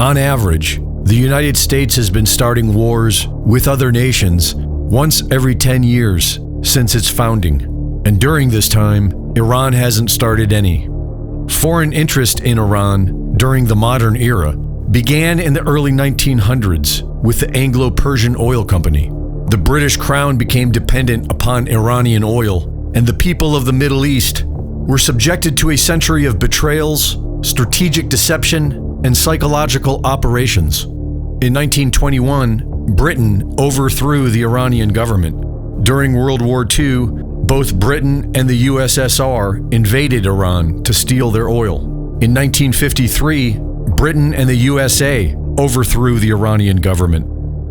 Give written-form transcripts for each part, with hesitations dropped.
On average, the United States has been starting wars with other nations once every 10 years since its founding. And during this time, Iran hasn't started any. Foreign interest in Iran during the modern era began in the early 1900s with the Anglo-Persian Oil Company. The British Crown became dependent upon Iranian oil, and the people of the Middle East were subjected to a century of betrayals, strategic deception, and psychological operations. In 1921, Britain overthrew the Iranian government. During World War II, both Britain and the USSR invaded Iran to steal their oil. In 1953, Britain and the USA overthrew the Iranian government.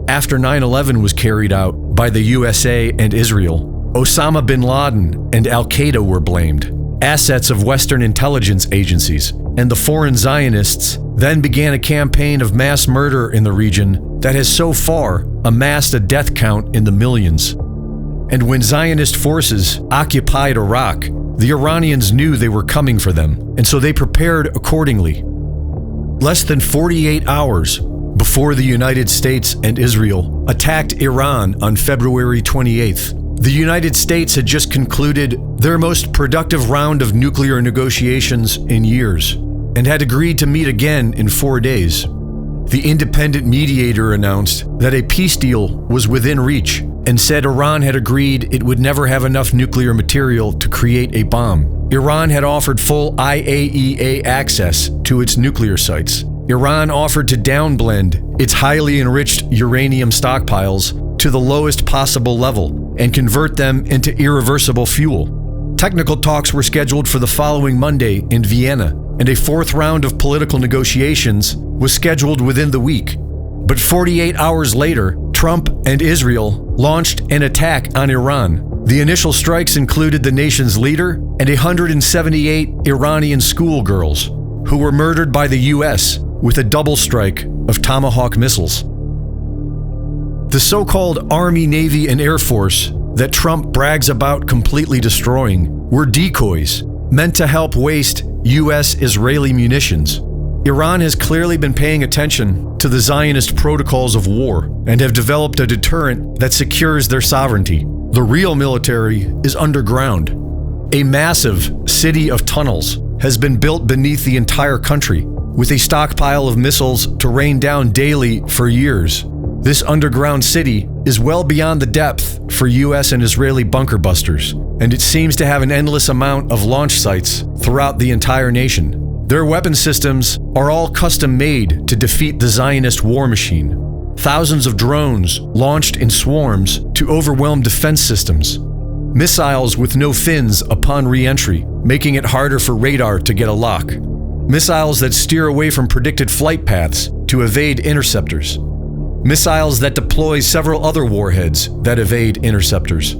After 9/11 was carried out by the USA and Israel, Osama bin Laden and Al-Qaeda were blamed, assets of Western intelligence agencies, and the foreign Zionists then began a campaign of mass murder in the region that has so far amassed a death count in the millions. And when Zionist forces occupied Iraq, the Iranians knew they were coming for them, and so they prepared accordingly. Less than 48 hours before the United States and Israel attacked Iran on February 28th, the United States had just concluded their most productive round of nuclear negotiations in years, and had agreed to meet again in 4 days. The independent mediator announced that a peace deal was within reach, and said Iran had agreed it would never have enough nuclear material to create a bomb. Iran had offered full IAEA access to its nuclear sites. Iran offered to downblend its highly enriched uranium stockpiles to the lowest possible level and convert them into irreversible fuel. Technical talks were scheduled for the following Monday in Vienna, and a fourth round of political negotiations was scheduled within the week. But 48 hours later, Trump and Israel launched an attack on Iran. The initial strikes included the nation's leader and 178 Iranian schoolgirls, who were murdered by the U.S. with a double strike of Tomahawk missiles. The so-called Army, Navy, and Air Force that Trump brags about completely destroying were decoys meant to help waste U.S.-Israeli munitions. Iran has clearly been paying attention to the Zionist protocols of war and have developed a deterrent that secures their sovereignty. The real military is underground. A massive city of tunnels has been built beneath the entire country, with a stockpile of missiles to rain down daily for years. This underground city is well beyond the depth for U.S. and Israeli bunker busters, and it seems to have an endless amount of launch sites throughout the entire nation. Their weapon systems are all custom-made to defeat the Zionist war machine. Thousands of drones launched in swarms to overwhelm defense systems. Missiles with no fins upon re-entry, making it harder for radar to get a lock. Missiles that steer away from predicted flight paths to evade interceptors. Missiles that deploy several other warheads that evade interceptors.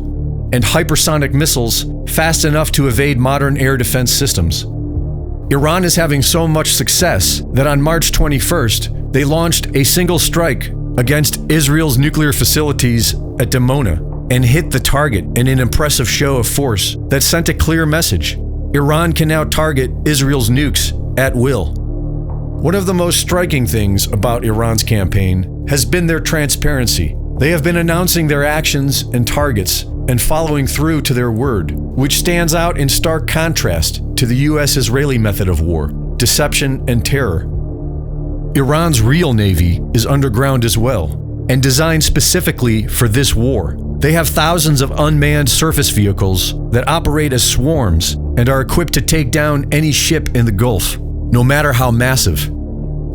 And hypersonic missiles fast enough to evade modern air defense systems. Iran is having so much success that on March 21st, they launched a single strike against Israel's nuclear facilities at Dimona and hit the target in an impressive show of force that sent a clear message. Iran can now target Israel's nukes at will. One of the most striking things about Iran's campaign has been their transparency. They have been announcing their actions and targets and following through to their word, which stands out in stark contrast to the US-Israeli method of war, deception and terror. Iran's real navy is underground as well, and designed specifically for this war. They have thousands of unmanned surface vehicles that operate as swarms and are equipped to take down any ship in the Gulf, no matter how massive.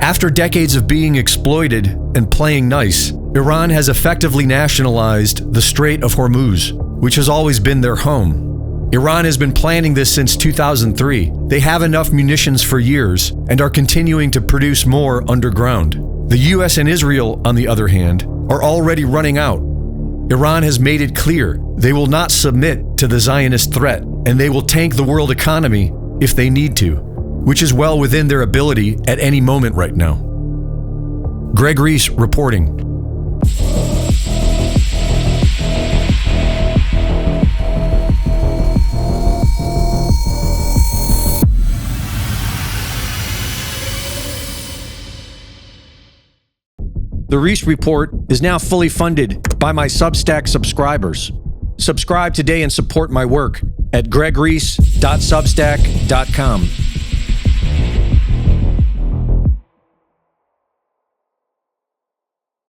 After decades of being exploited and playing nice, Iran has effectively nationalized the Strait of Hormuz, which has always been their home. Iran has been planning this since 2003. They have enough munitions for years and are continuing to produce more underground. The US and Israel, on the other hand, are already running out. Iran has made it clear they will not submit to the Zionist threat, and they will tank the world economy if they need to, which is well within their ability at any moment right now. Greg Reese reporting. The Reese Report is now fully funded by my Substack subscribers. Subscribe today and support my work at gregreese.substack.com.